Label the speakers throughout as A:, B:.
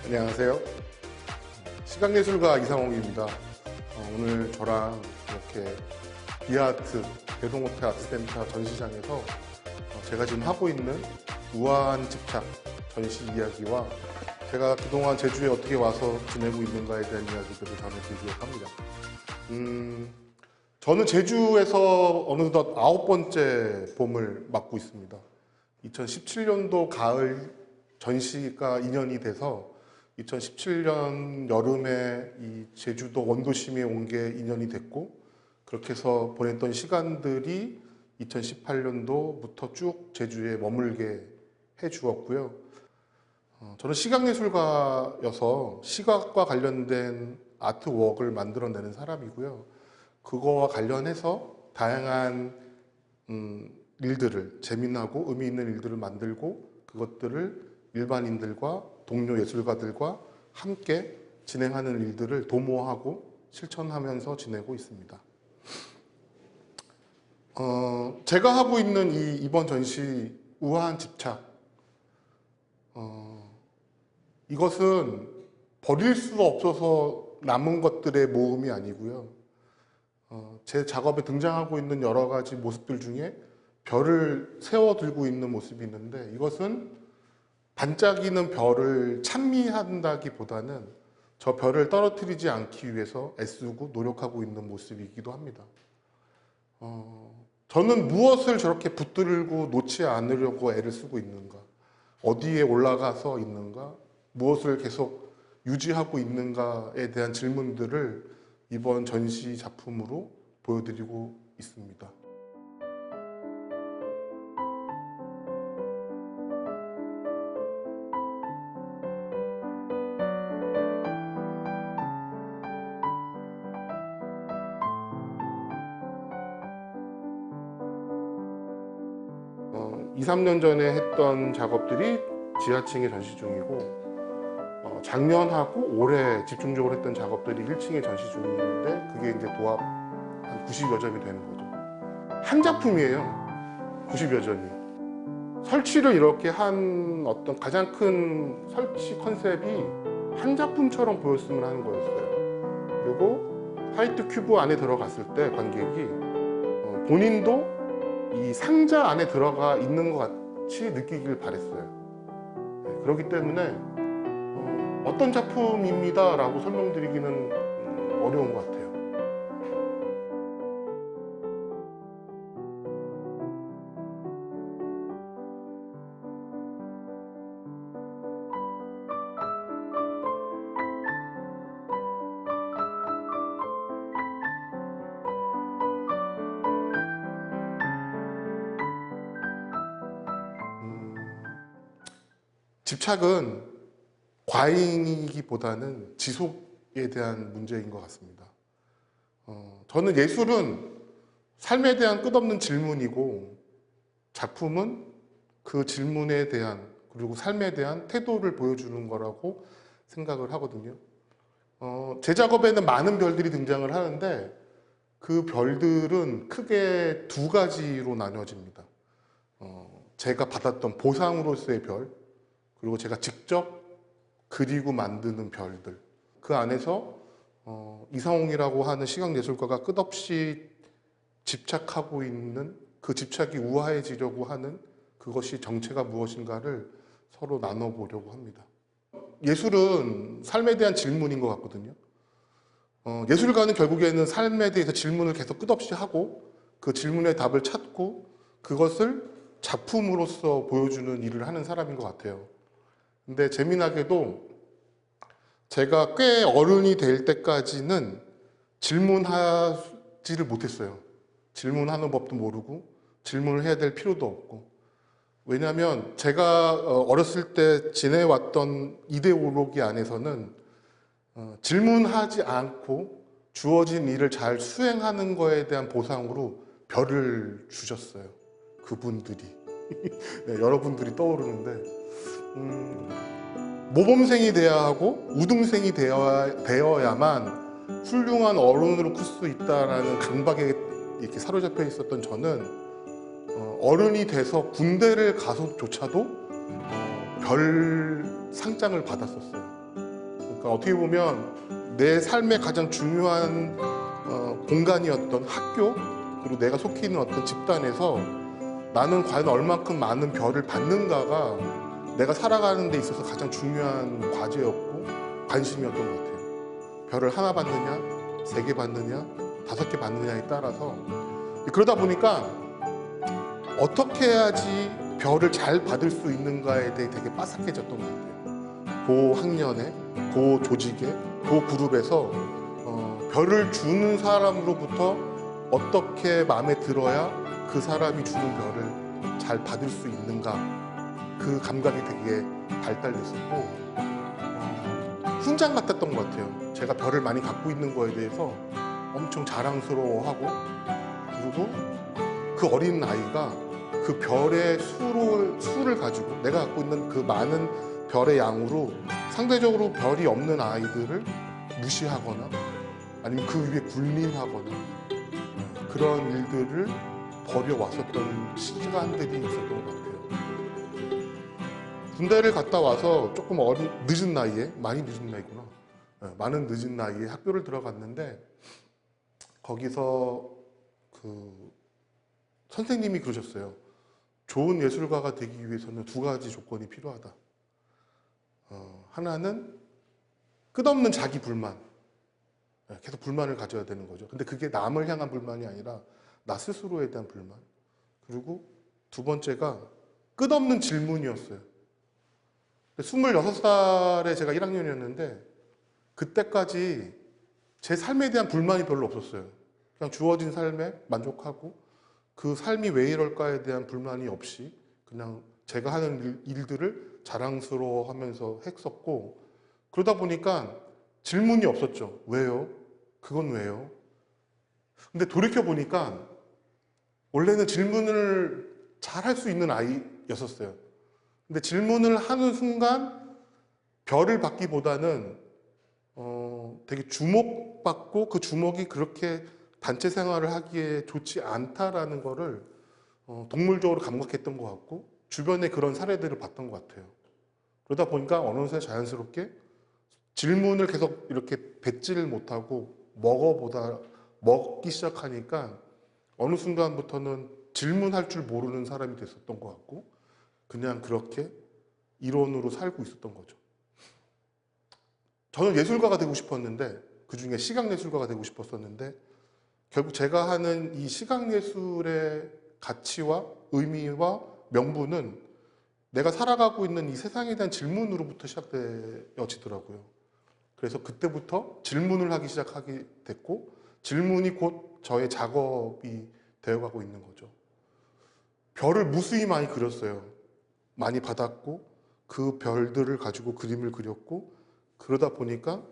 A: 안녕하세요. 시각예술가 이상홍입니다. 오늘 저랑 이렇게 비아트, 대동호태 아트센터 전시장에서 제가 지금 하고 있는 우아한 집착 전시 이야기와 제가 그동안 제주에 어떻게 와서 지내고 있는가에 대한 이야기들을 전해드리려고 합니다. 저는 제주에서 어느덧 9번째 봄을 맞고 있습니다. 2017년도 가을 전시가 2년이 돼서 2017년 여름에 이 제주도 원도심에 온 게 2년이 됐고, 그렇게 해서 보냈던 시간들이 2018년도부터 쭉 제주에 머물게 해주었고요. 저는 시각예술가여서 시각과 관련된 아트웍을 만들어내는 사람이고요. 그거와 관련해서 다양한 일들을, 재미나고 의미 있는 일들을 만들고 그것들을 일반인들과 동료 예술가들과 함께 진행하는 일들을 도모하고 실천하면서 지내고 있습니다. 제가 하고 있는 이번 전시 우아한 집착, 이것은 버릴 수 없어서 남은 것들의 모음이 아니고요. 제 작업에 등장하고 있는 여러 가지 모습들 중에 별을 세워 들고 있는 모습이 있는데, 이것은 반짝이는 별을 찬미한다기보다는 저 별을 떨어뜨리지 않기 위해서 애쓰고 노력하고 있는 모습이기도 합니다. 저는 무엇을 저렇게 붙들고 놓지 않으려고 애를 쓰고 있는가, 어디에 올라가서 있는가, 무엇을 계속 유지하고 있는가에 대한 질문들을 이번 전시 작품으로 보여드리고 있습니다. 어, 2, 3년 전에 했던 작업들이 지하층에 전시 중이고, 작년하고 올해 집중적으로 했던 작업들이 1층에 전시 중인데, 그게 이제 도합 한 90여 점이 되는 거죠. 한 작품이에요. 90여 점이. 설치를 이렇게 한 어떤 가장 큰 설치 컨셉이 한 작품처럼 보였으면 하는 거였어요. 그리고 화이트 큐브 안에 들어갔을 때 관객이 본인도 이 상자 안에 들어가 있는 것 같이 느끼길 바랬어요. 네, 그렇기 때문에 어떤 작품입니다 라고 설명드리기는 어려운 것 같아요. 집착은 과잉이기보다는 지속에 대한 문제인 것 같습니다. 저는 예술은 삶에 대한 끝없는 질문이고, 작품은 그 질문에 대한, 그리고 삶에 대한 태도를 보여주는 거라고 생각을 하거든요. 제 작업에는 많은 별들이 등장을 하는데, 그 별들은 크게 두 가지로 나뉘어집니다. 제가 받았던 보상으로서의 별, 그리고 제가 직접 그리고 만드는 별들, 그 안에서 이상홍이라고 하는 시각예술가가 끝없이 집착하고 있는, 그 집착이 우아해지려고 하는 그것이 정체가 무엇인가를 서로 나눠보려고 합니다. 예술은 삶에 대한 질문인 것 같거든요. 예술가는 결국에는 삶에 대해서 질문을 계속 끝없이 하고, 그 질문의 답을 찾고 그것을 작품으로서 보여주는 일을 하는 사람인 것 같아요. 근데 재미나게도 제가 꽤 어른이 될 때까지는 질문하지를 못했어요. 질문하는 법도 모르고 질문을 해야 될 필요도 없고. 왜냐하면 제가 어렸을 때 지내왔던 이데올로기 안에서는 질문하지 않고 주어진 일을 잘 수행하는 거에 대한 보상으로 별을 주셨어요. 그분들이. 네, 여러분들이 떠오르는데, 모범생이 돼야 하고 우등생이 되어야만 훌륭한 어른으로 클 수 있다라는 강박에 이렇게 사로잡혀 있었던 저는 어른이 돼서 군대를 가서조차도 별 상장을 받았었어요. 그러니까 어떻게 보면 내 삶의 가장 중요한 공간이었던 학교, 그리고 내가 속해 있는 어떤 집단에서 나는 과연 얼만큼 많은 별을 받는가가 내가 살아가는 데 있어서 가장 중요한 과제였고 관심이었던 것 같아요. 별을 하나 받느냐, 3개 받느냐, 5개 받느냐에 따라서. 그러다 보니까 어떻게 해야지 별을 잘 받을 수 있는가에 대해 되게 빠삭해졌던 것 같아요. 그 학년에, 그 조직에, 그 그룹에서 별을 주는 사람으로부터 어떻게 마음에 들어야 그 사람이 주는 별을 잘 받을 수 있는가, 그 감각이 되게 발달됐었고 훈장 같았던 것 같아요. 제가 별을 많이 갖고 있는 거에 대해서 엄청 자랑스러워하고, 그리고 그 어린 아이가 그 별의 수를 가지고 내가 갖고 있는 그 많은 별의 양으로 상대적으로 별이 없는 아이들을 무시하거나 아니면 그 위에 군림하거나 그런 일들을 벌여왔었던 시간들이 있었던 것 같아요. 군대를 갔다 와서 조금 늦은 나이에, 많이 늦은 나이구나, 많은 늦은 나이에 학교를 들어갔는데 거기서 그 선생님이 그러셨어요. 좋은 예술가가 되기 위해서는 2가지 조건이 필요하다. 하나는 끝없는 자기 불만, 계속 불만을 가져야 되는 거죠. 근데 그게 남을 향한 불만이 아니라 나 스스로에 대한 불만. 그리고 2번째가 끝없는 질문이었어요. 26살에 제가 1학년이었는데 그때까지 제 삶에 대한 불만이 별로 없었어요. 그냥 주어진 삶에 만족하고 그 삶이 왜 이럴까에 대한 불만이 없이 그냥 제가 하는 일들을 자랑스러워하면서 했었고, 그러다 보니까 질문이 없었죠. 왜요? 그건 왜요? 근데 돌이켜보니까 원래는 질문을 잘 할 수 있는 아이였었어요. 근데 질문을 하는 순간 별을 받기보다는 되게 주목받고 그 주목이 그렇게 단체 생활을 하기에 좋지 않다라는 거를 동물적으로 감각했던 것 같고 주변에 그런 사례들을 봤던 것 같아요. 그러다 보니까 어느새 자연스럽게 질문을 계속 이렇게 뱉지를 못하고 먹기 시작하니까 어느 순간부터는 질문할 줄 모르는 사람이 됐었던 것 같고 그냥 그렇게 이론으로 살고 있었던 거죠. 저는 예술가가 되고 싶었는데, 그중에 시각예술가가 되고 싶었었는데 결국 제가 하는 이 시각예술의 가치와 의미와 명분은 내가 살아가고 있는 이 세상에 대한 질문으로부터 시작되어지더라고요. 그래서 그때부터 질문을 하기 시작하게 됐고 질문이 곧 저의 작업이 되어가고 있는 거죠. 별을 무수히 많이 그렸어요. 많이 받았고 그 별들을 가지고 그림을 그렸고 그러다 보니까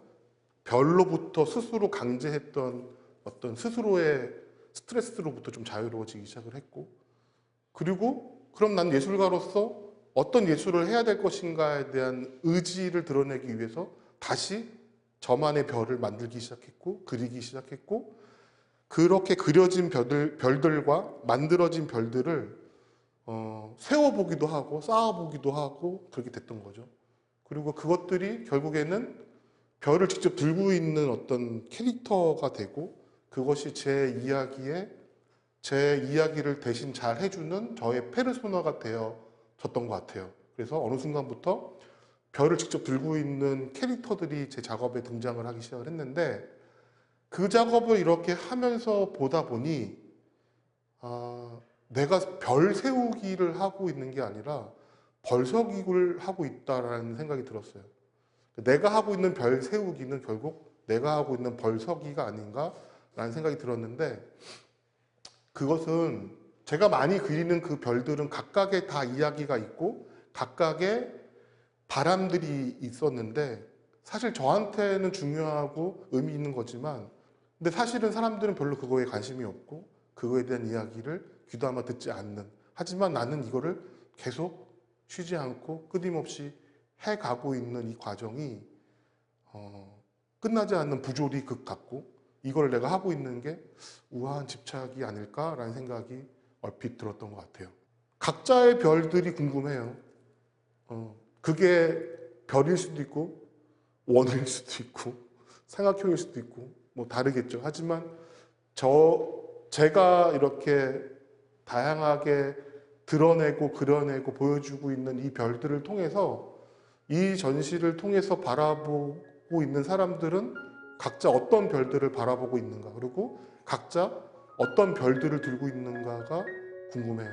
A: 별로부터 스스로 강제했던 어떤 스스로의 스트레스로부터 좀 자유로워지기 시작을 했고, 그리고 그럼 난 예술가로서 어떤 예술을 해야 될 것인가에 대한 의지를 드러내기 위해서 다시 저만의 별을 만들기 시작했고 그리기 시작했고, 그렇게 그려진 별들과 만들어진 별들을 세워보기도 하고 쌓아보기도 하고 그렇게 됐던 거죠. 그리고 그것들이 결국에는 별을 직접 들고 있는 어떤 캐릭터가 되고 그것이 제 이야기를 대신 잘 해주는 저의 페르소나가 되어졌던 것 같아요. 그래서 어느 순간부터 별을 직접 들고 있는 캐릭터들이 제 작업에 등장을 하기 시작을 했는데 그 작업을 이렇게 하면서 보다 보니 내가 별 세우기를 하고 있는 게 아니라 벌서기를 하고 있다라는 생각이 들었어요. 내가 하고 있는 별 세우기는 결국 내가 하고 있는 벌서기가 아닌가라는 생각이 들었는데, 그것은 제가 많이 그리는 그 별들은 각각의 다 이야기가 있고 각각의 바람들이 있었는데 사실 저한테는 중요하고 의미 있는 거지만 근데 사실은 사람들은 별로 그거에 관심이 없고 그거에 대한 이야기를 귀담아 듣지 않는, 하지만 나는 이거를 계속 쉬지 않고 끊임없이 해가고 있는 이 과정이 끝나지 않는 부조리 극 같고 이걸 내가 하고 있는 게 우아한 집착이 아닐까라는 생각이 얼핏 들었던 것 같아요. 각자의 별들이 궁금해요. 그게 별일 수도 있고 원일 수도 있고 삼각형일 수도 있고 뭐 다르겠죠. 하지만 제가 이렇게 다양하게 드러내고 그려내고 보여주고 있는 이 별들을 통해서 이 전시를 통해서 바라보고 있는 사람들은 각자 어떤 별들을 바라보고 있는가, 그리고 각자 어떤 별들을 들고 있는가가 궁금해요.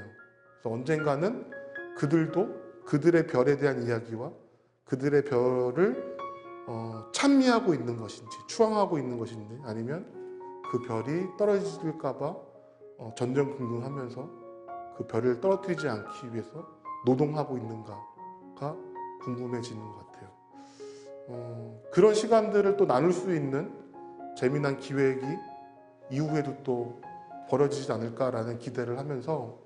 A: 그래서 언젠가는 그들도 그들의 별에 대한 이야기와 그들의 별을 찬미하고 있는 것인지 추앙하고 있는 것인지, 아니면 그 별이 떨어질까봐 전전긍긍하면서 그 별을 떨어뜨리지 않기 위해서 노동하고 있는가가 궁금해지는 것 같아요. 그런 시간들을 또 나눌 수 있는 재미난 기획이 이후에도 또 벌어지지 않을까라는 기대를 하면서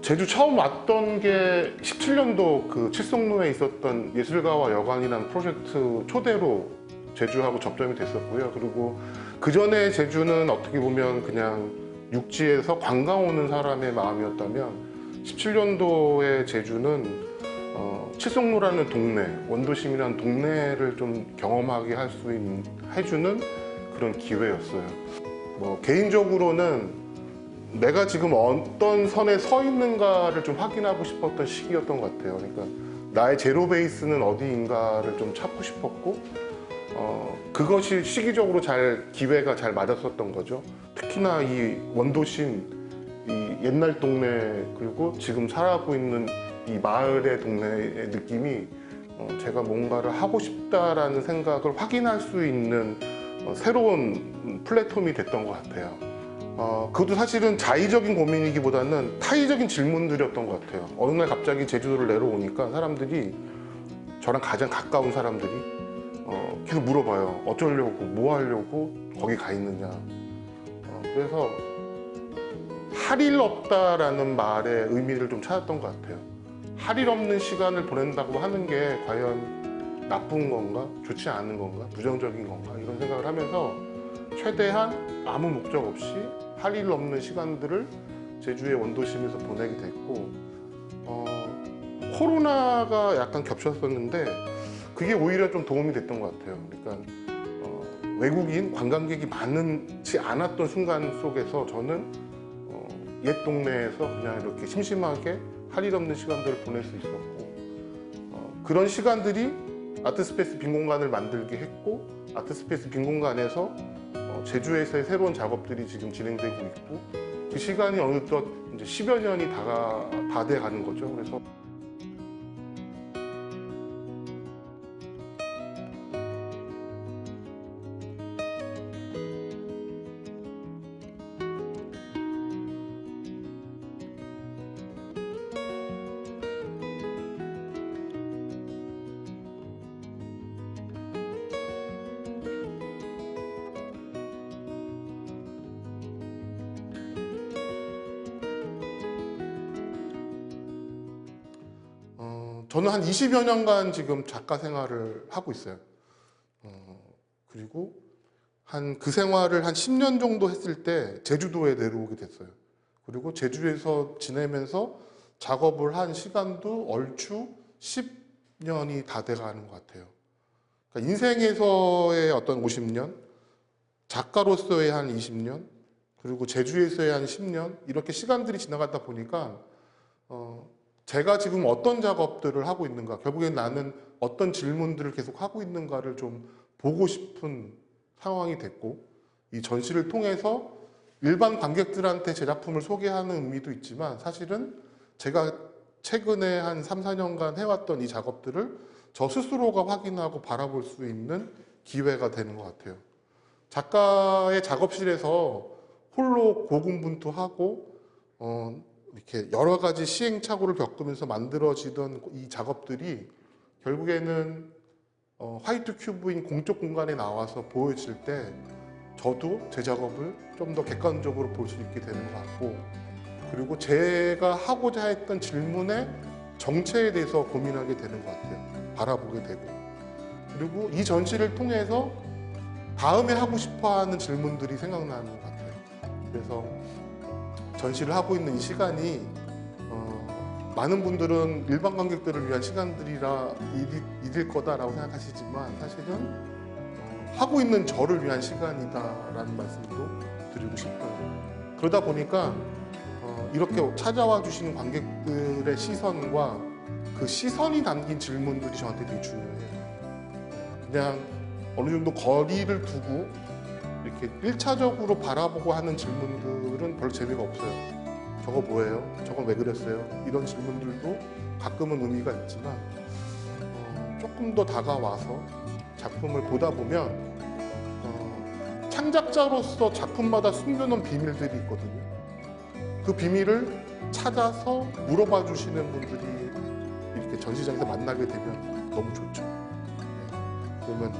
A: 제주 처음 왔던 게 17년도 그 칠성로에 있었던 예술가와 여관이라는 프로젝트 초대로 제주하고 접점이 됐었고요. 그리고 그 전에 제주는 어떻게 보면 그냥 육지에서 관광 오는 사람의 마음이었다면 17년도의 제주는 칠성로라는 동네, 원도심이라는 동네를 좀 경험하게 해주는 그런 기회였어요. 뭐 개인적으로는 내가 지금 어떤 선에 서 있는가를 좀 확인하고 싶었던 시기였던 것 같아요. 그러니까 나의 제로 베이스는 어디인가를 좀 찾고 싶었고, 그것이 시기적으로 기회가 잘 맞았었던 거죠. 특히나 이 원도심, 이 옛날 동네, 그리고 지금 살아가고 있는 이 마을의 동네의 느낌이 제가 뭔가를 하고 싶다라는 생각을 확인할 수 있는 새로운 플랫폼이 됐던 것 같아요. 그것도 사실은 자의적인 고민이기보다는 타의적인 질문들이었던 것 같아요. 어느 날 갑자기 제주도를 내려오니까 사람들이, 저랑 가장 가까운 사람들이 계속 물어봐요. 어쩌려고, 뭐 하려고 거기 가 있느냐. 그래서 할 일 없다라는 말의 의미를 좀 찾았던 것 같아요. 할 일 없는 시간을 보낸다고 하는 게 과연 나쁜 건가, 좋지 않은 건가, 부정적인 건가, 이런 생각을 하면서 최대한 아무 목적 없이 할 일 없는 시간들을 제주의 원도심에서 보내게 됐고, 코로나가 약간 겹쳤었는데 그게 오히려 좀 도움이 됐던 것 같아요. 그러니까 외국인 관광객이 많지 않았던 순간 속에서 저는 옛 동네에서 그냥 이렇게 심심하게 할 일 없는 시간들을 보낼 수 있었고, 그런 시간들이 아트스페이스 빈공간을 만들게 했고, 아트스페이스 빈공간에서 제주에서의 새로운 작업들이 지금 진행되고 있고, 그 시간이 어느덧 이제 10여 년이 다 돼 가는 거죠. 그래서 저는 한 20여 년간 지금 작가 생활을 하고 있어요. 그리고 그 생활을 한 10년 정도 했을 때 제주도에 내려오게 됐어요. 그리고 제주에서 지내면서 작업을 한 시간도 얼추 10년이 다 돼가는 것 같아요. 그러니까 인생에서의 어떤 50년, 작가로서의 한 20년, 그리고 제주에서의 한 10년, 이렇게 시간들이 지나가다 보니까 제가 지금 어떤 작업들을 하고 있는가, 결국엔 나는 어떤 질문들을 계속 하고 있는가를 좀 보고 싶은 상황이 됐고, 이 전시를 통해서 일반 관객들한테 제 작품을 소개하는 의미도 있지만, 사실은 제가 최근에 한 3, 4년간 해왔던 이 작업들을 저 스스로가 확인하고 바라볼 수 있는 기회가 되는 것 같아요. 작가의 작업실에서 홀로 고군분투하고 이렇게 여러 가지 시행착오를 겪으면서 만들어지던 이 작업들이 결국에는 화이트 큐브인 공적 공간에 나와서 보여질 때 저도 제 작업을 좀 더 객관적으로 볼 수 있게 되는 것 같고, 그리고 제가 하고자 했던 질문의 정체에 대해서 고민하게 되는 것 같아요. 바라보게 되고, 그리고 이 전시를 통해서 다음에 하고 싶어하는 질문들이 생각나는 것 같아요. 그래서 전시를 하고 있는 이 시간이 많은 분들은 일반 관객들을 위한 시간들이라 일일 거다라고 생각하시지만 사실은 하고 있는 저를 위한 시간이다라는 말씀도 드리고 싶어요. 그러다 보니까 이렇게 찾아와 주시는 관객들의 시선과 그 시선이 담긴 질문들이 저한테 되게 중요해요. 그냥 어느 정도 거리를 두고 이렇게 1차적으로 바라보고 하는 질문들은 별로 재미가 없어요. 저거 뭐예요? 저건 왜 그랬어요? 이런 질문들도 가끔은 의미가 있지만 조금 더 다가와서 작품을 보다 보면 창작자로서 작품마다 숨겨놓은 비밀들이 있거든요. 그 비밀을 찾아서 물어봐 주시는 분들이 이렇게 전시장에서 만나게 되면 너무 좋죠. 그러면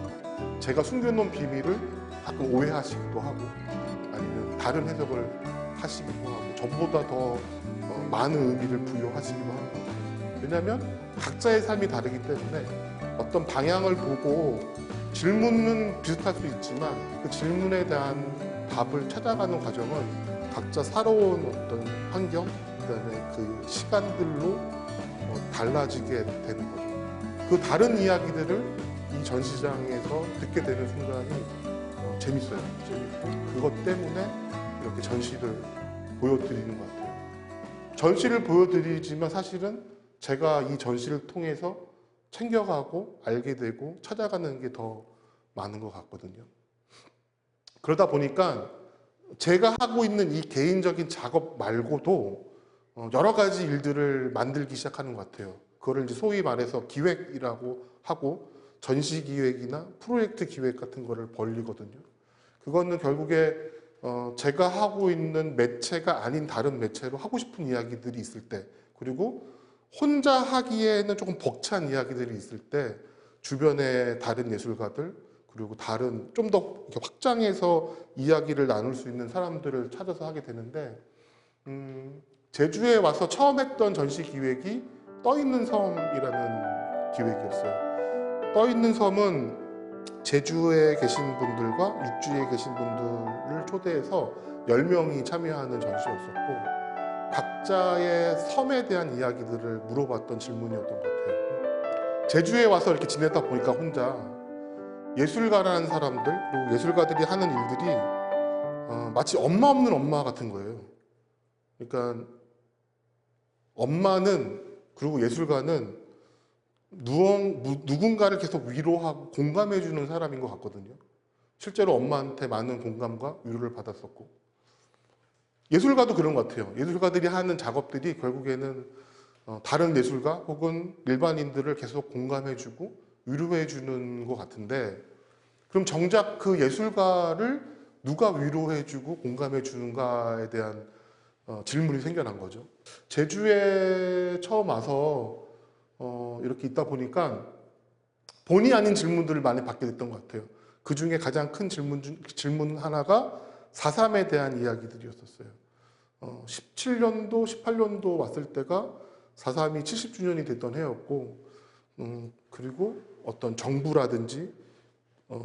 A: 제가 숨겨놓은 비밀을 가끔 오해하시기도 하고 아니면 다른 해석을 하시기도 하고 저보다 더 많은 의미를 부여하시기도 하고, 왜냐하면 각자의 삶이 다르기 때문에 어떤 방향을 보고 질문은 비슷할 수 있지만 그 질문에 대한 답을 찾아가는 과정은 각자 살아온 어떤 환경, 그다음에 그 시간들로 달라지게 되는 거죠. 그 다른 이야기들을 이 전시장에서 듣게 되는 순간이 재밌어요. 재밌고 그것 때문에 이렇게 전시를 보여드리는 것 같아요. 전시를 보여드리지만 사실은 제가 이 전시를 통해서 챙겨가고 알게 되고 찾아가는 게 더 많은 것 같거든요. 그러다 보니까 제가 하고 있는 이 개인적인 작업 말고도 여러 가지 일들을 만들기 시작하는 것 같아요. 그거를 이제 소위 말해서 기획이라고 하고 전시 기획이나 프로젝트 기획 같은 거를 벌리거든요. 그거는 결국에 제가 하고 있는 매체가 아닌 다른 매체로 하고 싶은 이야기들이 있을 때, 그리고 혼자 하기에는 조금 벅찬 이야기들이 있을 때 주변의 다른 예술가들, 그리고 다른 좀 더 확장해서 이야기를 나눌 수 있는 사람들을 찾아서 하게 되는데, 제주에 와서 처음 했던 전시 기획이 떠있는 섬이라는 기획이었어요. 떠있는 섬은 제주에 계신 분들과 육지에 계신 분들을 초대해서 10명이 참여하는 전시였었고, 각자의 섬에 대한 이야기들을 물어봤던 질문이었던 것 같아요. 제주에 와서 이렇게 지내다 보니까 혼자 예술가라는 사람들, 그리고 예술가들이 하는 일들이 마치 엄마 없는 엄마 같은 거예요. 그러니까 엄마는, 그리고 예술가는 누군가를 계속 위로하고 공감해주는 사람인 것 같거든요. 실제로 엄마한테 많은 공감과 위로를 받았었고, 예술가도 그런 것 같아요. 예술가들이 하는 작업들이 결국에는 다른 예술가 혹은 일반인들을 계속 공감해주고 위로해주는 것 같은데, 그럼 정작 그 예술가를 누가 위로해주고 공감해주는가에 대한 질문이 생겨난 거죠. 제주에 처음 와서 이렇게 있다 보니까 본의 아닌 질문들을 많이 받게 됐던 것 같아요. 그 중에 가장 큰 질문 하나가 4.3에 대한 이야기들이었었어요. 17년도, 18년도 왔을 때가 4.3이 70주년이 됐던 해였고, 그리고 어떤 정부라든지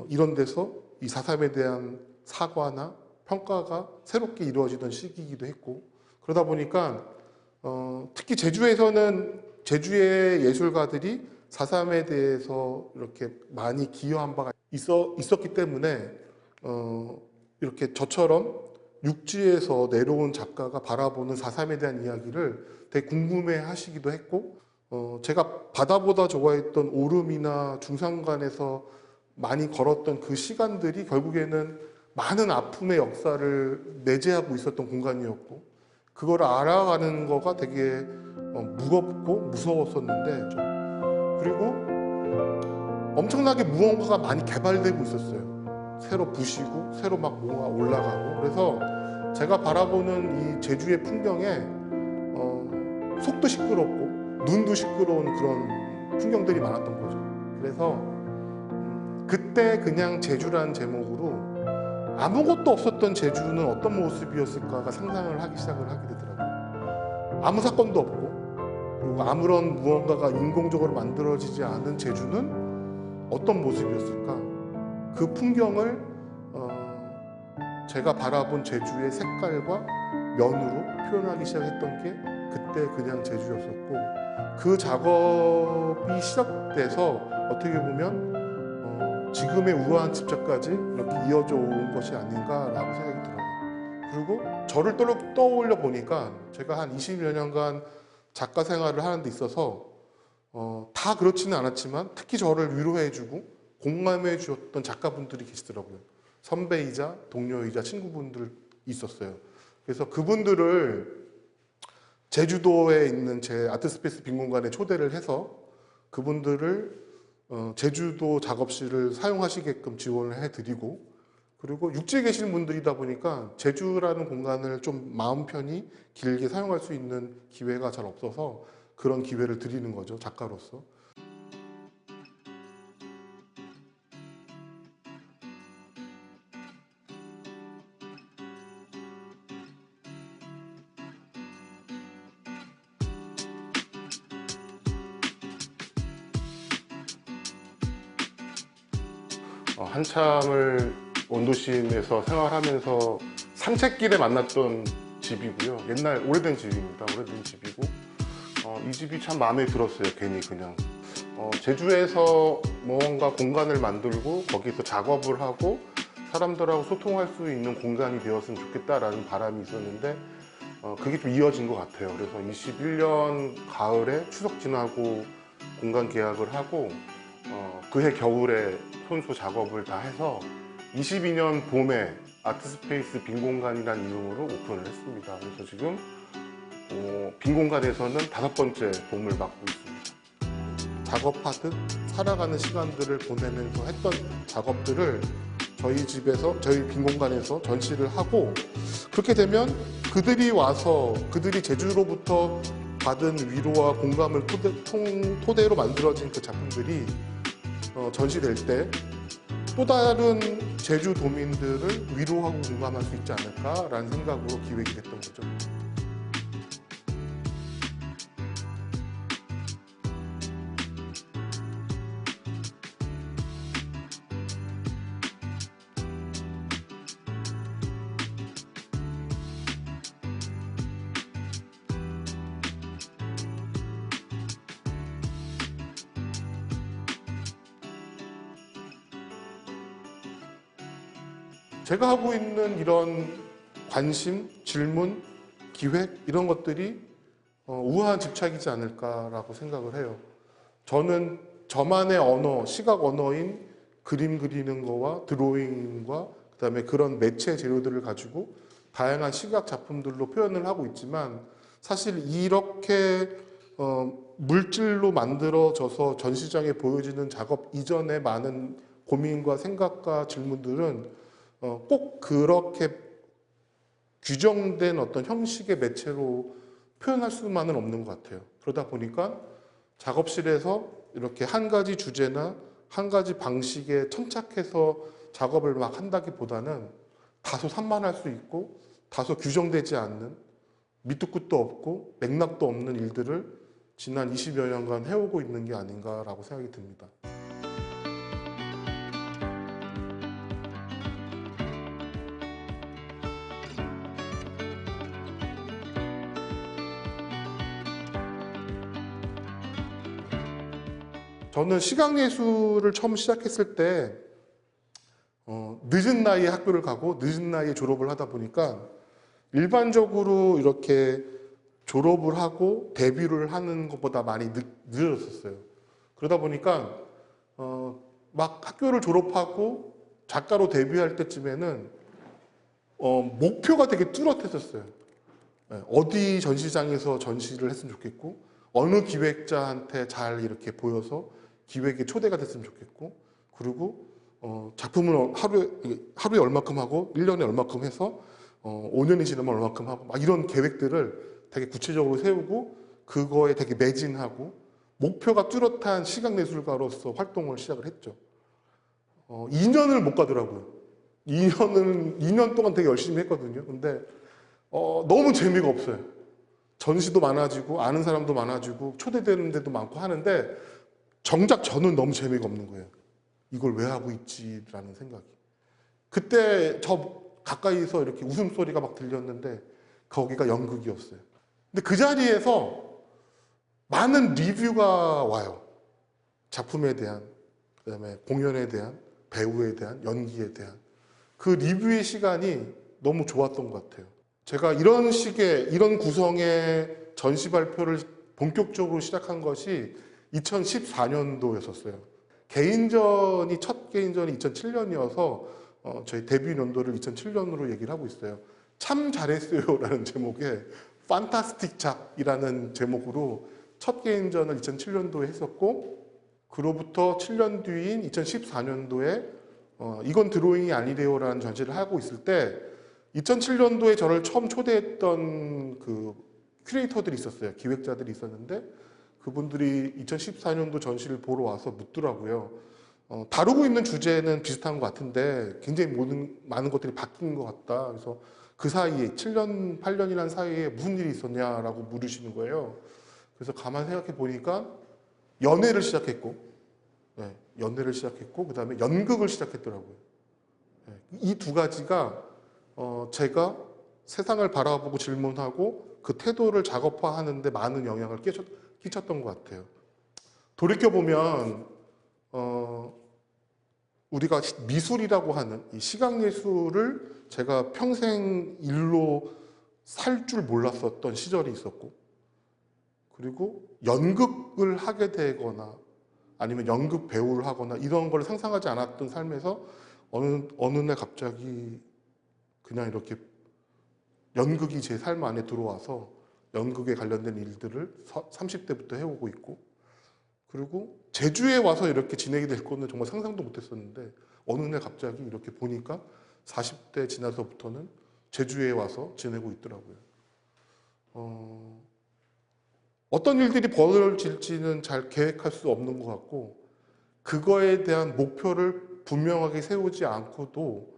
A: 이런 데서 이 4.3에 대한 사과나 평가가 새롭게 이루어지던 시기이기도 했고, 그러다 보니까 특히 제주에서는 제주의 예술가들이 4.3에 대해서 이렇게 많이 기여한 바가 있었기 때문에 이렇게 저처럼 육지에서 내려온 작가가 바라보는 4.3에 대한 이야기를 되게 궁금해 하시기도 했고, 제가 바다보다 좋아했던 오름이나 중산간에서 많이 걸었던 그 시간들이 결국에는 많은 아픔의 역사를 내재하고 있었던 공간이었고, 그걸 알아가는 거가 되게 무겁고 무서웠었는데, 그리고 엄청나게 무언가가 많이 개발되고 있었어요. 새로 부시고 새로 막 뭔가 올라가고. 그래서 제가 바라보는 이 제주의 풍경에 속도 시끄럽고 눈도 시끄러운 그런 풍경들이 많았던 거죠. 그래서 그때 그냥 제주라는 제목으로 아무것도 없었던 제주는 어떤 모습이었을까가 상상을 하기 시작을 하게 되더라고요. 아무 사건도 없고, 그리고 아무런 무언가가 인공적으로 만들어지지 않은 제주는 어떤 모습이었을까? 그 풍경을 제가 바라본 제주의 색깔과 면으로 표현하기 시작했던 게 그때 그냥 제주였었고, 그 작업이 시작돼서 어떻게 보면 지금의 우아한 집착까지 이렇게 이어져 온 것이 아닌가라고 생각이 들어요. 그리고 저를 떠올려 보니까 제가 한 20여 년간 작가 생활을 하는 데 있어서 다 그렇지는 않았지만 특히 저를 위로해주고 공감해 주었던 작가분들이 계시더라고요. 선배이자 동료이자 친구분들 있었어요. 그래서 그분들을 제주도에 있는 제 아트스페이스 빈공간에 초대를 해서 그분들을 제주도 작업실을 사용하시게끔 지원을 해드리고, 그리고 육지에 계시는 분들이다 보니까 제주라는 공간을 좀 마음 편히 길게 사용할 수 있는 기회가 잘 없어서 그런 기회를 드리는 거죠, 작가로서. 한참을 원도심에서 생활하면서 산책길에 만났던 집이고요. 옛날 오래된 집입니다. 오래된 집이고 이 집이 참 마음에 들었어요. 괜히 그냥 제주에서 뭔가 공간을 만들고 거기서 작업을 하고 사람들하고 소통할 수 있는 공간이 되었으면 좋겠다라는 바람이 있었는데 그게 좀 이어진 것 같아요. 그래서 21년 가을에 추석 지나고 공간 계약을 하고 그해 겨울에 손수 작업을 다 해서 22년 봄에 아트스페이스 빈공간이라는 이름으로 오픈을 했습니다. 그래서 지금 빈공간에서는 5번째 봄을 맞고 있습니다. 작업하듯 살아가는 시간들을 보내면서 했던 작업들을 저희 집에서, 저희 빈공간에서 전시를 하고, 그렇게 되면 그들이 와서 그들이 제주로부터 받은 위로와 공감을 토대로 만들어진 그 작품들이 전시될 때 또 다른 제주도민들을 위로하고 공감할 수 있지 않을까라는 생각으로 기획이 됐던 거죠. 제가 하고 있는 이런 관심, 질문, 기획 이런 것들이 우아한 집착이지 않을까라고 생각을 해요. 저는 저만의 언어, 시각 언어인 그림 그리는 거와 드로잉과 그다음에 그런 매체 재료들을 가지고 다양한 시각 작품들로 표현을 하고 있지만, 사실 이렇게 물질로 만들어져서 전시장에 보여지는 작업 이전의 많은 고민과 생각과 질문들은 꼭 그렇게 규정된 어떤 형식의 매체로 표현할 수만은 없는 것 같아요. 그러다 보니까 작업실에서 이렇게 한 가지 주제나 한 가지 방식에 천착해서 작업을 막 한다기보다는 다소 산만할 수 있고 다소 규정되지 않는, 밑도 끝도 없고 맥락도 없는 일들을 지난 20여 년간 해오고 있는 게 아닌가라고 생각이 듭니다. 저는 시각예술을 처음 시작했을 때 늦은 나이에 학교를 가고 늦은 나이에 졸업을 하다 보니까 일반적으로 이렇게 졸업을 하고 데뷔를 하는 것보다 많이 늦어졌어요. 그러다 보니까 막 학교를 졸업하고 작가로 데뷔할 때쯤에는 목표가 되게 뚜렷했었어요. 어디 전시장에서 전시를 했으면 좋겠고, 어느 기획자한테 잘 이렇게 보여서 기획에 초대가 됐으면 좋겠고, 그리고 작품을 하루에 얼마큼 하고 1년에 얼마큼 해서 5년이 지나면 얼마큼 하고, 막 이런 계획들을 되게 구체적으로 세우고 그거에 되게 매진하고 목표가 뚜렷한 시각예술가로서 활동을 시작을 했죠. 2년을 못 가더라고요. 2년 동안 되게 열심히 했거든요. 근데 너무 재미가 없어요. 전시도 많아지고 아는 사람도 많아지고 초대되는 데도 많고 하는데 정작 저는 너무 재미가 없는 거예요. 이걸 왜 하고 있지라는 생각이. 그때 저 가까이서 이렇게 웃음소리가 막 들렸는데 거기가 연극이었어요. 근데 그 자리에서 많은 리뷰가 와요. 작품에 대한, 그다음에 공연에 대한, 배우에 대한, 연기에 대한. 그 리뷰의 시간이 너무 좋았던 것 같아요. 제가 이런 식의, 이런 구성의 전시 발표를 본격적으로 시작한 것이 2014년도였었어요. 첫 개인전이 2007년이어서 저희 데뷔 연도를 2007년으로 얘기를 하고 있어요. 참 잘했어요 라는 제목의 판타스틱 작이라는 제목으로 첫 개인전을 2007년도에 했었고, 그로부터 7년 뒤인 2014년도에 이건 드로잉이 아니래요 라는 전시를 하고 있을 때 2007년도에 저를 처음 초대했던 그 큐레이터들이 있었어요. 기획자들이 있었는데 그분들이 2014년도 전시를 보러 와서 묻더라고요. 다루고 있는 주제는 비슷한 것 같은데 굉장히 많은 것들이 바뀐 것 같다. 그래서 그 사이에 7년, 8년이라는 사이에 무슨 일이 있었냐라고 물으시는 거예요. 그래서 가만히 생각해 보니까 연애를 시작했고, 그 다음에 연극을 시작했더라고요. 이 두 가지가 제가 세상을 바라보고 질문하고 그 태도를 작업화하는데 많은 영향을 끼쳤던 것 같아요. 돌이켜보면 우리가 미술이라고 하는 이 시각예술을 제가 평생 일로 살 줄 몰랐었던 시절이 있었고, 그리고 연극을 하게 되거나 아니면 연극 배우를 하거나 이런 걸 상상하지 않았던 삶에서 어느 날 갑자기 그냥 이렇게 연극이 제 삶 안에 들어와서 연극에 관련된 일들을 30대부터 해오고 있고, 그리고 제주에 와서 이렇게 지내게 될 거는 정말 상상도 못했었는데 어느 날 갑자기 이렇게 보니까 40대 지나서부터는 제주에 와서 지내고 있더라고요. 어떤 일들이 벌어질지는 잘 계획할 수 없는 것 같고, 그거에 대한 목표를 분명하게 세우지 않고도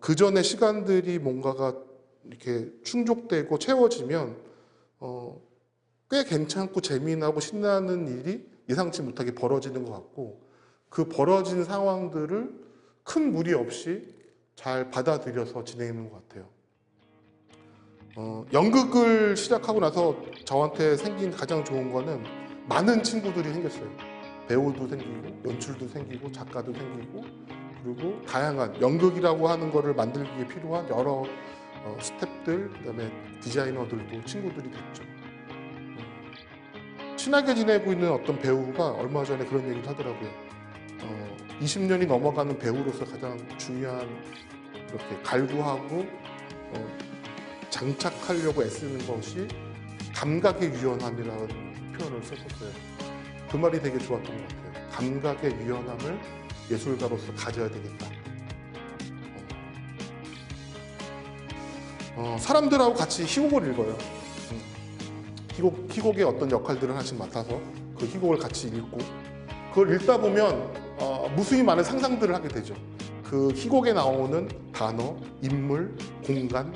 A: 그 전에 시간들이 뭔가가 이렇게 충족되고 채워지면 꽤 괜찮고 재미나고 신나는 일이 예상치 못하게 벌어지는 것 같고, 그 벌어진 상황들을 큰 무리 없이 잘 받아들여서 지내는 것 같아요. 연극을 시작하고 나서 저한테 생긴 가장 좋은 거는 많은 친구들이 생겼어요. 배우도 생기고 연출도 생기고 작가도 생기고, 그리고 다양한 연극이라고 하는 거를 만들기에 필요한 여러 스태프들, 그다음에 디자이너들도 친구들이 됐죠. 친하게 지내고 있는 어떤 배우가 얼마 전에 그런 얘기를 하더라고요. 20년이 넘어가는 배우로서 가장 중요한, 이렇게 갈구하고 장착하려고 애쓰는 것이 감각의 유연함이라는 표현을 썼었어요. 그 말이 되게 좋았던 것 같아요. 감각의 유연함을 예술가로서 가져야 되겠다. 사람들하고 같이 희곡을 읽어요. 희곡의 어떤 역할들을 하나씩 맡아서 그 희곡을 같이 읽고, 그걸 읽다 보면 무수히 많은 상상들을 하게 되죠. 그 희곡에 나오는 단어, 인물, 공간,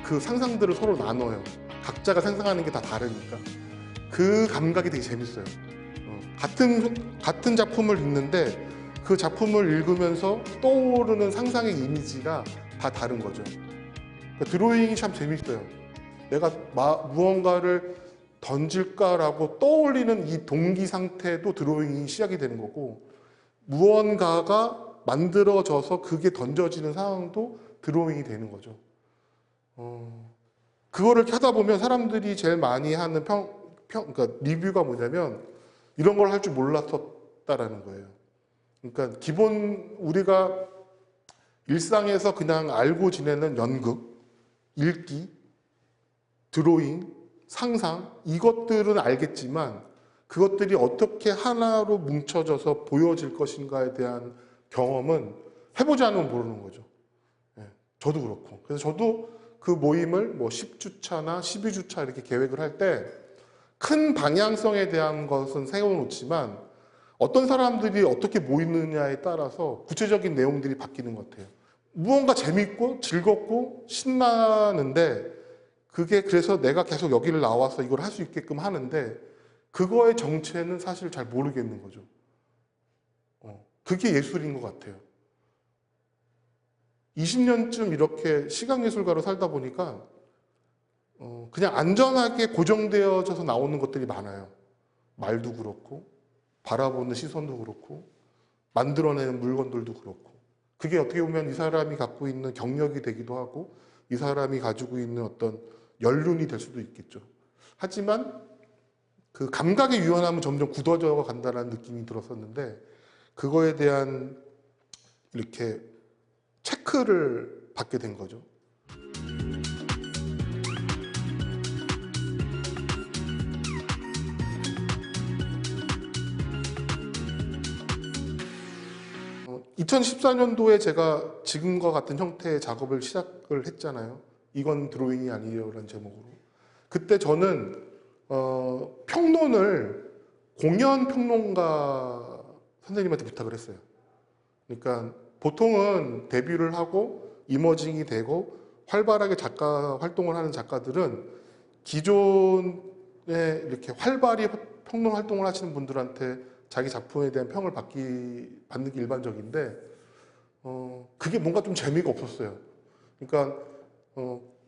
A: 그 상상들을 서로 나눠요. 각자가 상상하는 게 다 다르니까. 그 감각이 되게 재밌어요. 같은 작품을 읽는데 그 작품을 읽으면서 떠오르는 상상의 이미지가 다 다른 거죠. 그러니까 드로잉이 참 재밌어요. 내가 무언가를 던질까라고 떠올리는 이 동기 상태도 드로잉이 시작이 되는 거고, 무언가가 만들어져서 그게 던져지는 상황도 드로잉이 되는 거죠. 그거를 이렇게 하다 보면 사람들이 제일 많이 하는 그러니까 리뷰가 뭐냐면 이런 걸 할 줄 몰랐었다라는 거예요. 그러니까 기본 우리가 일상에서 그냥 알고 지내는 연극, 읽기, 드로잉, 상상, 이것들은 알겠지만 그것들이 어떻게 하나로 뭉쳐져서 보여질 것인가에 대한 경험은 해보지 않으면 모르는 거죠. 저도 그렇고. 그래서 저도 그 모임을 뭐 10주차나 12주차 이렇게 계획을 할 때 큰 방향성에 대한 것은 세워놓지만 어떤 사람들이 어떻게 모이느냐에 따라서 구체적인 내용들이 바뀌는 것 같아요. 무언가 재밌고 즐겁고 신나는데 그게 그래서 내가 계속 여기를 나와서 이걸 할 수 있게끔 하는데 그거의 정체는 사실 잘 모르겠는 거죠. 그게 예술인 것 같아요. 20년쯤 이렇게 시각예술가로 살다 보니까 그냥 안전하게 고정되어져서 나오는 것들이 많아요. 말도 그렇고 바라보는 시선도 그렇고 만들어내는 물건들도 그렇고, 그게 어떻게 보면 이 사람이 갖고 있는 경력이 되기도 하고 이 사람이 가지고 있는 어떤 연륜이 될 수도 있겠죠. 하지만 그 감각의 유연함은 점점 굳어져 간다는 느낌이 들었었는데, 그거에 대한 이렇게 체크를 받게 된 거죠. 어, 2014년도에 제가 지금과 같은 형태의 작업을 시작을 했잖아요. 이건 드로잉이 아니에요 라는 제목으로. 그때 저는 평론을 공연 평론가 선생님한테 부탁을 했어요. 그러니까 보통은 데뷔를 하고 이머징이 되고 활발하게 작가 활동을 하는 작가들은 기존에 이렇게 활발히 평론 활동을 하시는 분들한테 자기 작품에 대한 평을 받는 게 일반적인데, 그게 뭔가 좀 재미가 없었어요. 그러니까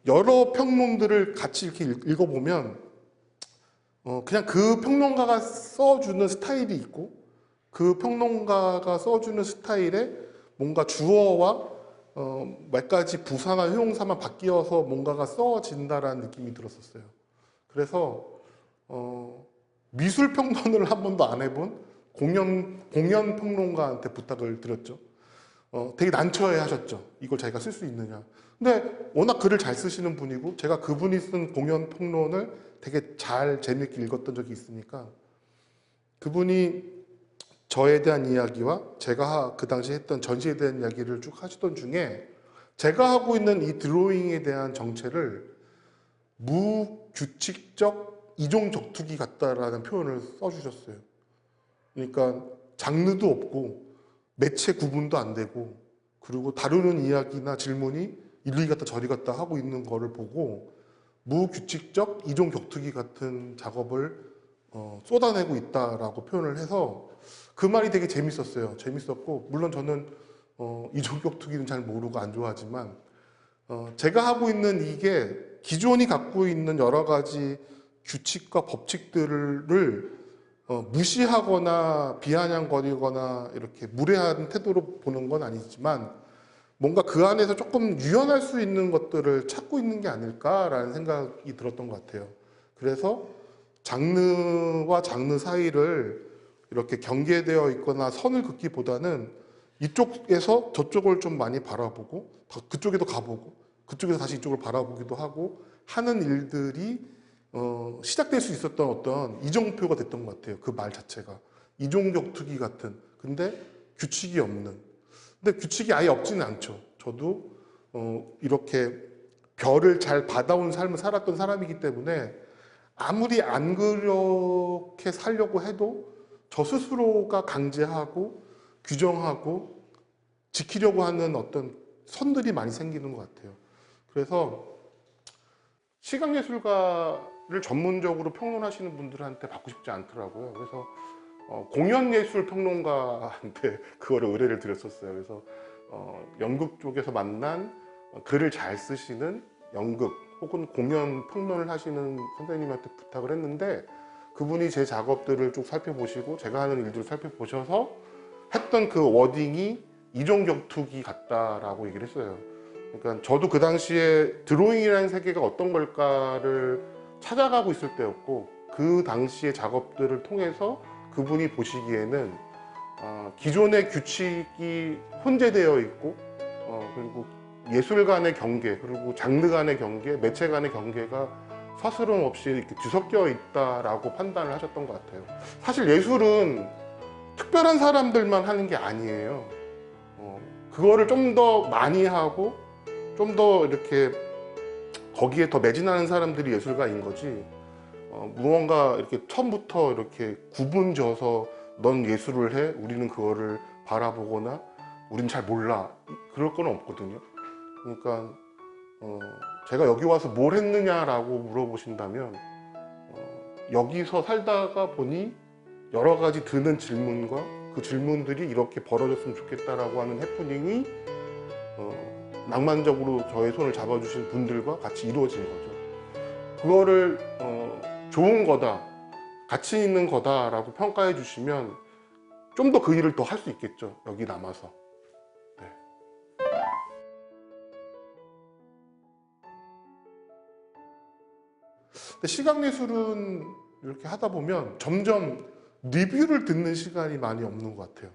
A: 여러 평론들을 같이 이렇게 읽어보면 그냥 그 평론가가 써주는 스타일이 있고, 그 평론가가 써주는 스타일에 뭔가 주어와 몇 가지 부사나 효용사만 바뀌어서 뭔가가 써진다라는 느낌이 들었었어요. 그래서 미술 평론을 한 번도 안 해본 공연 평론가한테 부탁을 드렸죠. 되게 난처해 하셨죠. 이걸 자기가 쓸 수 있느냐. 근데 워낙 글을 잘 쓰시는 분이고 제가 그분이 쓴 공연 평론을 되게 잘 재미있게 읽었던 적이 있으니까, 그분이 저에 대한 이야기와 제가 그 당시 했던 전시에 대한 이야기를 쭉 하시던 중에 제가 하고 있는 이 드로잉에 대한 정체를 무규칙적 이종격투기 같다라는 표현을 써주셨어요. 그러니까 장르도 없고 매체 구분도 안 되고, 그리고 다루는 이야기나 질문이 이리 갔다 저리 갔다 하고 있는 거를 보고 무규칙적 이종격투기 같은 작업을 쏟아내고 있다라고 표현을 해서 그 말이 되게 재밌었어요. 재밌었고, 물론 저는 이종격투기는 잘 모르고 안 좋아하지만 제가 하고 있는 이게 기존이 갖고 있는 여러 가지 규칙과 법칙들을 무시하거나 비아냥거리거나 이렇게 무례한 태도로 보는 건 아니지만 뭔가 그 안에서 조금 유연할 수 있는 것들을 찾고 있는 게 아닐까라는 생각이 들었던 것 같아요. 그래서 장르와 장르 사이를 이렇게 경계되어 있거나 선을 긋기보다는 이쪽에서 저쪽을 좀 많이 바라보고 그쪽에도 가보고 그쪽에서 다시 이쪽을 바라보기도 하고 하는 일들이 시작될 수 있었던 어떤 이정표가 됐던 것 같아요. 그 말 자체가 이종격투기 같은, 근데 규칙이 없는, 근데 규칙이 아예 없지는 않죠. 저도 이렇게 별을 잘 받아온 삶을 살았던 사람이기 때문에 아무리 안 그렇게 살려고 해도 저 스스로가 강제하고 규정하고 지키려고 하는 어떤 선들이 많이 생기는 것 같아요. 그래서 시각예술가를 전문적으로 평론하시는 분들한테 받고 싶지 않더라고요. 그래서 공연예술 평론가한테 그거를 의뢰를 드렸었어요. 그래서 연극 쪽에서 만난 글을 잘 쓰시는 연극 혹은 공연 평론을 하시는 선생님한테 부탁을 했는데, 그분이 제 작업들을 쭉 살펴보시고 제가 하는 일들을 살펴보셔서 했던 그 워딩이 이종격투기 같다라고 얘기를 했어요. 그러니까 저도 그 당시에 드로잉이라는 세계가 어떤 걸까를 찾아가고 있을 때였고, 그 당시의 작업들을 통해서 그분이 보시기에는 기존의 규칙이 혼재되어 있고 그리고 예술 간의 경계, 그리고 장르 간의 경계, 매체 간의 경계가 서스럼 없이 이렇게 뒤섞여 있다라고 판단을 하셨던 것 같아요. 사실 예술은 특별한 사람들만 하는 게 아니에요. 그거를 좀 더 많이 하고 좀 더 이렇게 거기에 더 매진하는 사람들이 예술가인 거지, 무언가 이렇게 처음부터 이렇게 구분져서 넌 예술을 해, 우리는 그거를 바라보거나 우린 잘 몰라, 그럴 건 없거든요. 그러니까 제가 여기 와서 뭘 했느냐라고 물어보신다면 여기서 살다가 보니 여러 가지 드는 질문과 그 질문들이 이렇게 벌어졌으면 좋겠다라고 하는 해프닝이 낭만적으로 저의 손을 잡아주신 분들과 같이 이루어진 거죠. 그거를 좋은 거다, 가치 있는 거다라고 평가해 주시면 좀 더 그 일을 더 할 수 있겠죠. 여기 남아서. 네. 근데 시각예술은 이렇게 하다 보면 점점 리뷰를 듣는 시간이 많이 없는 것 같아요.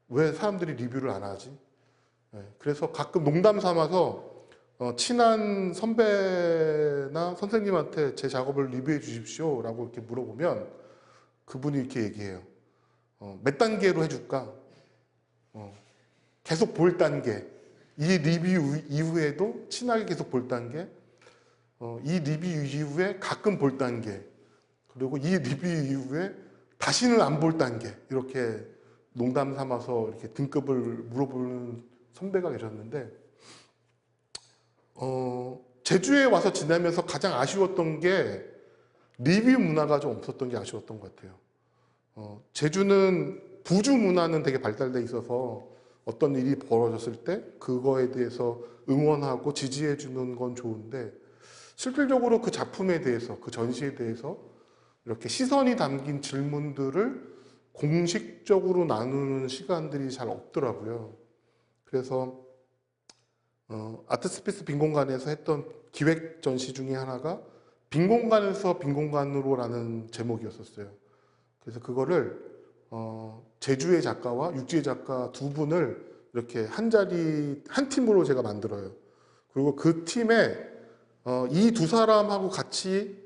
A: 왜 사람들이 리뷰를 안 하지? 네. 그래서 가끔 농담 삼아서 친한 선배나 선생님한테 제 작업을 리뷰해 주십시오 라고 이렇게 물어보면 그분이 이렇게 얘기해요. 몇 단계로 해줄까? 계속 볼 단계. 이 리뷰 이후에도 친하게 계속 볼 단계. 이 리뷰 이후에 가끔 볼 단계. 그리고 이 리뷰 이후에 다시는 안 볼 단계. 이렇게 농담 삼아서 이렇게 등급을 물어보는 선배가 계셨는데, 제주에 와서 지내면서 가장 아쉬웠던 게 리뷰 문화가 좀 없었던 게 아쉬웠던 것 같아요. 제주는 부주 문화는 되게 발달돼 있어서 어떤 일이 벌어졌을 때 그거에 대해서 응원하고 지지해 주는 건 좋은데, 실질적으로 그 작품에 대해서, 그 전시에 대해서 이렇게 시선이 담긴 질문들을 공식적으로 나누는 시간들이 잘 없더라고요. 그래서 아트스페이스 빈공간에서 했던 기획 전시 중에 하나가 빈공간에서 빈공간으로라는 제목이었었어요. 그래서 그거를 제주의 작가와 육지의 작가 두 분을 이렇게 한 자리, 한 팀으로 제가 만들어요. 그리고 그 팀에 이 두 사람하고 같이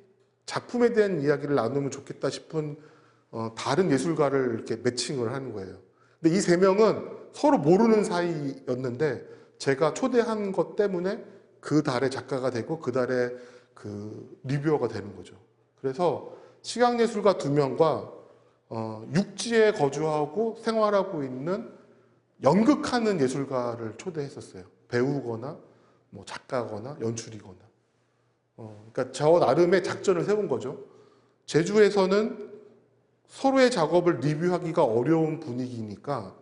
A: 작품에 대한 이야기를 나누면 좋겠다 싶은 다른 예술가를 이렇게 매칭을 하는 거예요. 근데 이 세 명은 서로 모르는 사이였는데 제가 초대한 것 때문에 그 달의 작가가 되고 그 달의 그 리뷰어가 되는 거죠. 그래서 시각예술가 두 명과 육지에 거주하고 생활하고 있는 연극하는 예술가를 초대했었어요. 배우거나 뭐 작가거나 연출이거나. 그러니까 저 나름의 작전을 세운 거죠. 제주에서는 서로의 작업을 리뷰하기가 어려운 분위기니까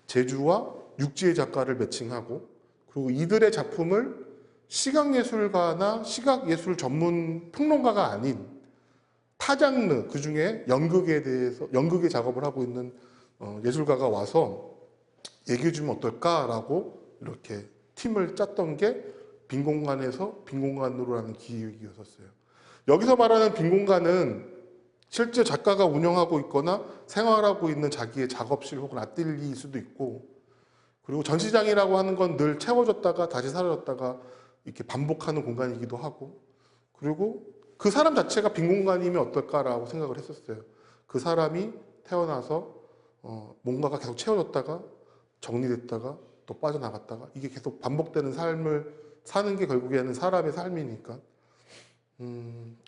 A: 제주와 육지의 작가를 매칭하고, 그리고 이들의 작품을 시각예술가나 시각예술 전문 평론가가 아닌 타 장르, 그 중에 연극에 대해서, 연극의 작업을 하고 있는 예술가가 와서 얘기해 주면 어떨까라고 이렇게 팀을 짰던 게 빈공간에서 빈공간으로라는 기획이었었어요. 여기서 말하는 빈공간은 실제 작가가 운영하고 있거나 생활하고 있는 자기의 작업실 혹은 아뜰리일 수도 있고, 그리고 전시장이라고 하는 건 늘 채워졌다가 다시 사라졌다가 이렇게 반복하는 공간이기도 하고, 그리고 그 사람 자체가 빈공간이면 어떨까라고 생각을 했었어요. 그 사람이 태어나서 뭔가가 계속 채워졌다가 정리됐다가 또 빠져나갔다가 이게 계속 반복되는 삶을 사는 게 결국에는 사람의 삶이니까.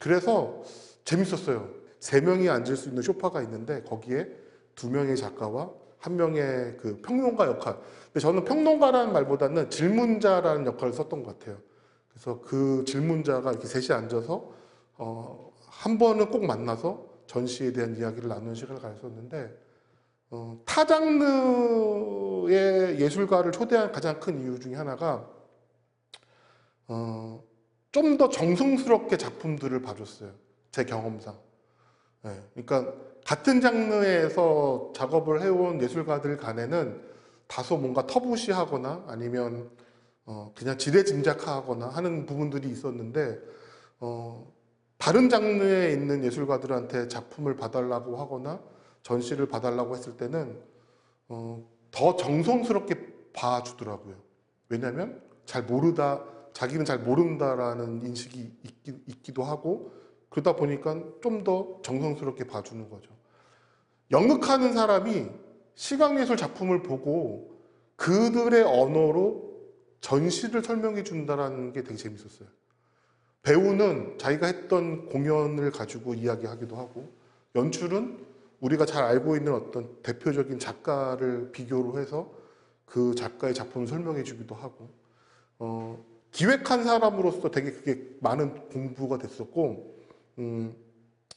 A: 그래서 재밌었어요. 세 명이 앉을 수 있는 소파가 있는데 거기에 두 명의 작가와 한 명의 그 평론가 역할. 근데 저는 평론가라는 말보다는 질문자라는 역할을 썼던 것 같아요. 그래서 그 질문자가 이렇게 셋이 앉아서 한 번은 꼭 만나서 전시에 대한 이야기를 나누는 시간을 가졌었는데, 타 장르의 예술가를 초대한 가장 큰 이유 중에 하나가 좀 더 정성스럽게 작품들을 봐줬어요. 제 경험상. 네, 그러니까 같은 장르에서 작업을 해온 예술가들 간에는 다소 뭔가 터부시하거나 아니면 그냥 지레짐작하거나 하는 부분들이 있었는데, 다른 장르에 있는 예술가들한테 작품을 봐달라고 하거나 전시를 봐달라고 했을 때는 더 정성스럽게 봐주더라고요. 왜냐하면 자기는 잘 모른다라는 인식이 있기도 하고, 그러다 보니까 좀 더 정성스럽게 봐주는 거죠. 연극하는 사람이 시각예술 작품을 보고 그들의 언어로 전시를 설명해 준다는 게 되게 재밌었어요. 배우는 자기가 했던 공연을 가지고 이야기하기도 하고, 연출은 우리가 잘 알고 있는 어떤 대표적인 작가를 비교로 해서 그 작가의 작품을 설명해 주기도 하고, 기획한 사람으로서 되게 그게 많은 공부가 됐었고,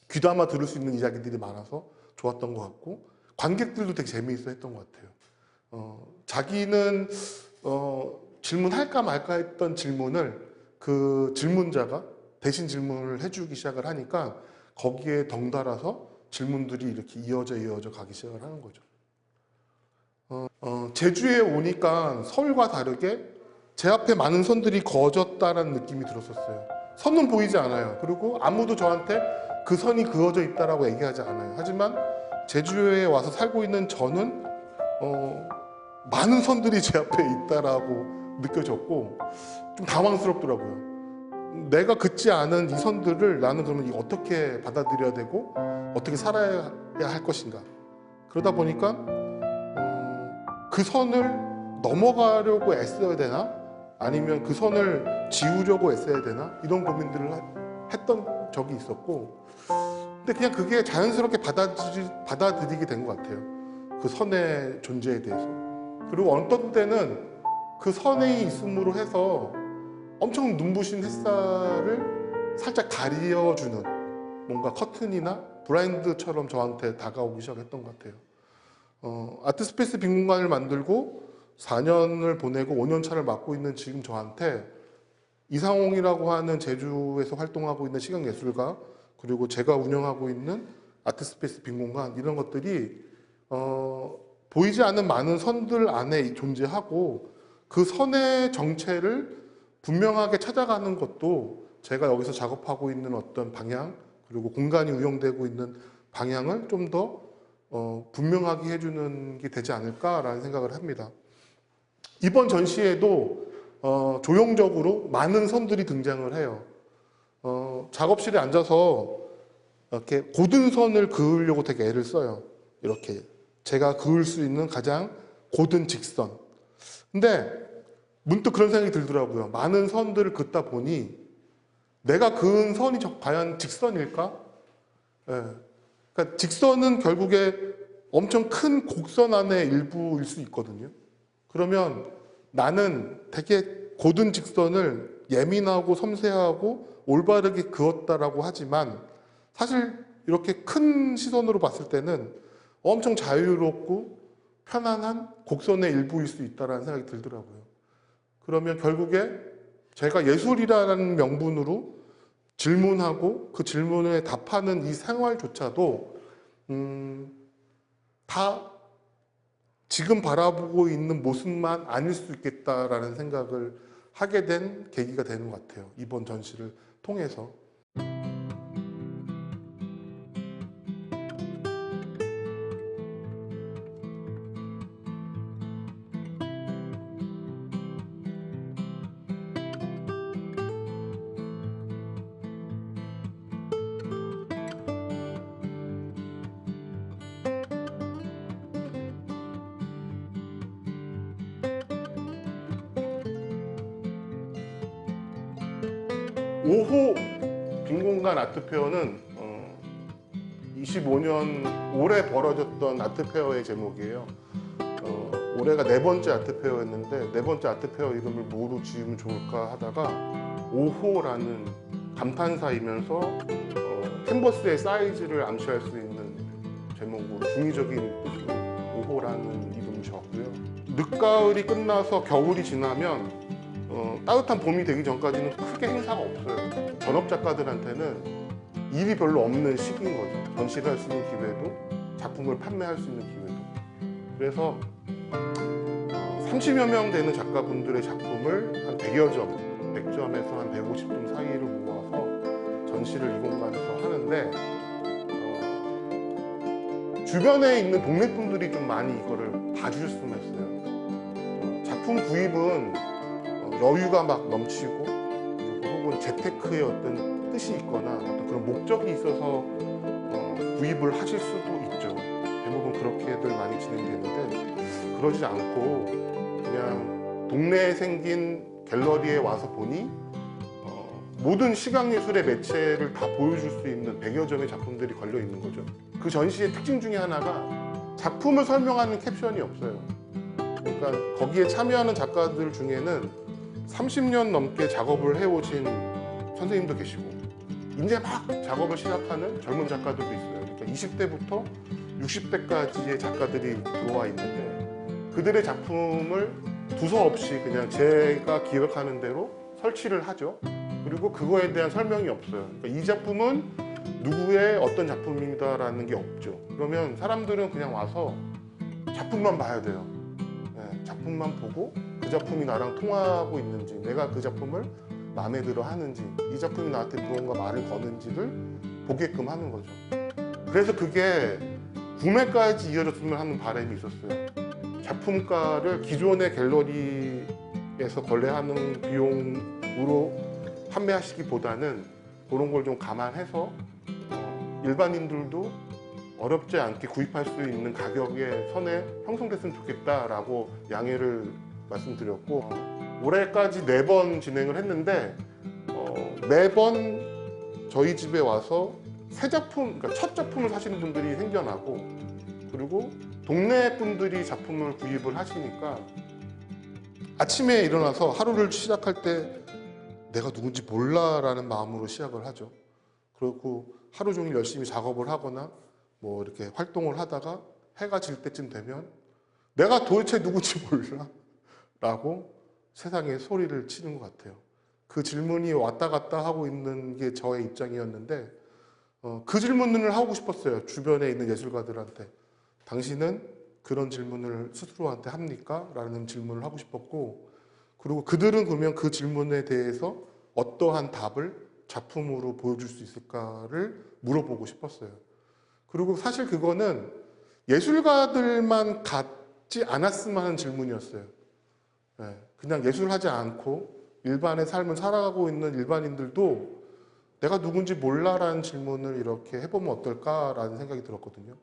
A: 귀담아 들을 수 있는 이야기들이 많아서 좋았던 것 같고, 관객들도 되게 재미있어 했던 것 같아요. 자기는 질문할까 말까 했던 질문을 그 질문자가 대신 질문을 해주기 시작을 하니까 거기에 덩달아서 질문들이 이렇게 이어져 가기 시작을 하는 거죠. 제주에 오니까 서울과 다르게 제 앞에 많은 선들이 그어졌다라는 느낌이 들었었어요. 선은 보이지 않아요. 그리고 아무도 저한테 그 선이 그어져 있다라고 얘기하지 않아요. 하지만 제주에 와서 살고 있는 저는 많은 선들이 제 앞에 있다라고 느껴졌고 좀 당황스럽더라고요. 내가 긋지 않은 이 선들을 나는 그러면 어떻게 받아들여야 되고 어떻게 살아야 할 것인가. 그러다 보니까 그 선을 넘어가려고 애써야 되나? 아니면 그 선을 지우려고 애써야 되나? 이런 고민들을 했던 적이 있었고, 근데 그냥 그게 자연스럽게 받아들이게 된 것 같아요. 그 선의 존재에 대해서. 그리고 어떤 때는 그 선에 있음으로 해서 엄청 눈부신 햇살을 살짝 가려주는 뭔가 커튼이나 블라인드처럼 저한테 다가오기 시작했던 것 같아요. 아트스페이스 빈 공간을 만들고 4년을 보내고 5년 차를 맡고 있는 지금 저한테 이상홍이라고 하는 제주에서 활동하고 있는 시각예술가, 그리고 제가 운영하고 있는 아트스페이스 빈 공간, 이런 것들이 보이지 않는 많은 선들 안에 존재하고 그 선의 정체를 분명하게 찾아가는 것도 제가 여기서 작업하고 있는 어떤 방향, 그리고 공간이 운영되고 있는 방향을 좀 더 분명하게 해주는 게 되지 않을까라는 생각을 합니다. 이번 전시에도 조형적으로 많은 선들이 등장을 해요. 작업실에 앉아서 이렇게 고든 선을 그으려고 되게 애를 써요. 이렇게 제가 그을 수 있는 가장 고든 직선. 근데 문득 그런 생각이 들더라고요. 많은 선들을 긋다 보니 내가 그은 선이 과연 직선일까? 예. 그러니까 직선은 결국에 엄청 큰 곡선 안의 일부일 수 있거든요. 그러면 나는 되게 고든 직선을 예민하고 섬세하고 올바르게 그었다라고 하지만 사실 이렇게 큰 시선으로 봤을 때는 엄청 자유롭고 편안한 곡선의 일부일 수 있다는 생각이 들더라고요. 그러면 결국에 제가 예술이라는 명분으로 질문하고 그 질문에 답하는 이 생활조차도 다 지금 바라보고 있는 모습만 아닐 수 있겠다라는 생각을 하게 된 계기가 되는 것 같아요. 이번 전시를 통해서. 오호 빈공간 아트페어는 25년 올해 벌어졌던 아트페어의 제목이에요. 올해가 4번째 아트페어였는데 4번째 아트페어 이름을 뭐로 지으면 좋을까 하다가 5호라는 감탄사이면서 캔버스의 사이즈를 암시할 수 있는 제목으로 중의적인 뜻으로 5호라는 이름을 지었고요. 늦가을이 끝나서 겨울이 지나면 따뜻한 봄이 되기 전까지는 크게 행사가 없어요. 전업 작가들한테는 일이 별로 없는 시기인 거죠. 전시를 할 수 있는 기회도, 작품을 판매할 수 있는 기회도. 그래서 30여 명 되는 작가분들의 작품을 한 100여 점, 100점에서 한 150점 사이를 모아서 전시를 이 공간에서 하는데 주변에 있는 동네 분들이 좀 많이 이거를 봐주셨으면 했어요. 작품 구입은 여유가 막 넘치고 혹은 재테크의 어떤 뜻이 있거나 어떤 그런 목적이 있어서 구입을 하실 수도 있죠. 대부분 그렇게들 많이 진행되는데 그러지 않고 그냥 동네에 생긴 갤러리에 와서 보니 모든 시각예술의 매체를 다 보여줄 수 있는 100여 점의 작품들이 걸려 있는 거죠. 그 전시의 특징 중에 하나가 작품을 설명하는 캡션이 없어요. 그러니까 거기에 참여하는 작가들 중에는 30년 넘게 작업을 해오신 선생님도 계시고 이제 막 작업을 시작하는 젊은 작가들도 있어요. 그러니까 20대부터 60대까지의 작가들이 들어와 있는데 그들의 작품을 두서없이 그냥 제가 기획하는 대로 설치를 하죠. 그리고 그거에 대한 설명이 없어요. 그러니까 이 작품은 누구의 어떤 작품이다라는 게 없죠. 그러면 사람들은 그냥 와서 작품만 봐야 돼요. 네, 작품만 보고 그 작품이 나랑 통하고 있는지, 내가 그 작품을 마음에 들어 하는지, 이 작품이 나한테 무언가 말을 거는지를 보게끔 하는 거죠. 그래서 그게 구매까지 이어졌으면 하는 바람이 있었어요. 작품가를 기존의 갤러리에서 거래하는 비용으로 판매하시기보다는 그런 걸 좀 감안해서 일반인들도 어렵지 않게 구입할 수 있는 가격의 선에 형성됐으면 좋겠다라고 양해를 말씀드렸고, 올해까지 4번 진행을 했는데 매번 저희 집에 와서 새 작품, 그러니까 첫 작품을 사시는 분들이 생겨나고, 그리고 동네 분들이 작품을 구입을 하시니까 아침에 일어나서 하루를 시작할 때 내가 누군지 몰라라는 마음으로 시작을 하죠. 그리고 하루 종일 열심히 작업을 하거나 뭐 이렇게 활동을 하다가 해가 질 때쯤 되면 내가 도대체 누군지 몰라 라고 세상에 소리를 치는 것 같아요. 그 질문이 왔다 갔다 하고 있는 게 저의 입장이었는데 그 질문을 하고 싶었어요. 주변에 있는 예술가들한테. 당신은 그런 질문을 스스로한테 합니까? 라는 질문을 하고 싶었고, 그리고 그들은 그러면 그 질문에 대해서 어떠한 답을 작품으로 보여줄 수 있을까를 물어보고 싶었어요. 그리고 사실 그거는 예술가들만 갖지 않았으면 하는 질문이었어요. 네, 그냥 예술하지 않고 일반의 삶을 살아가고 있는 일반인들도 내가 누군지 몰라라는 질문을 이렇게 해보면 어떨까라는 생각이 들었거든요.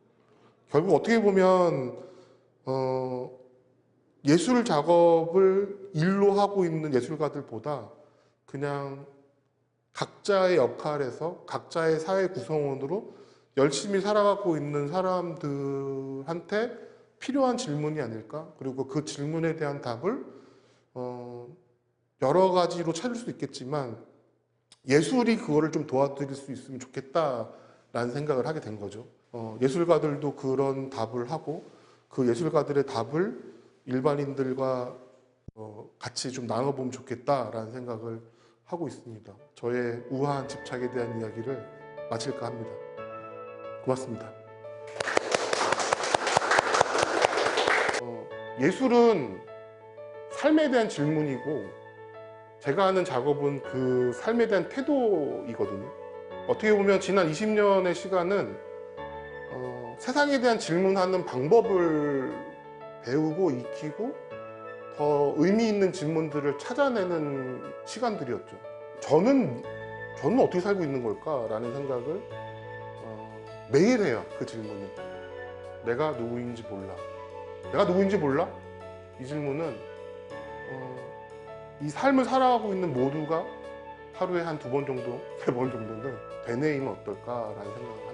A: 결국 어떻게 보면 예술 작업을 일로 하고 있는 예술가들보다 그냥 각자의 역할에서 각자의 사회 구성원으로 열심히 살아가고 있는 사람들한테 필요한 질문이 아닐까? 그리고 그 질문에 대한 답을 여러 가지로 찾을 수 있겠지만 예술이 그거를 좀 도와드릴 수 있으면 좋겠다라는 생각을 하게 된 거죠. 예술가들도 그런 답을 하고 그 예술가들의 답을 일반인들과 같이 좀 나눠보면 좋겠다라는 생각을 하고 있습니다. 저의 우아한 집착에 대한 이야기를 마칠까 합니다. 고맙습니다. 예술은 삶에 대한 질문이고 제가 하는 작업은 그 삶에 대한 태도이거든요. 어떻게 보면 지난 20년의 시간은 세상에 대한 질문하는 방법을 배우고 익히고 더 의미 있는 질문들을 찾아내는 시간들이었죠. 저는 어떻게 살고 있는 걸까라는 생각을 매일 해요. 그 질문을. 내가 누구인지 몰라. 내가 누구인지 몰라? 이 질문은 이 삶을 살아가고 있는 모두가 하루에 한 2번 정도, 3번 정도는 되뇌이면 어떨까라는 생각을 합니다.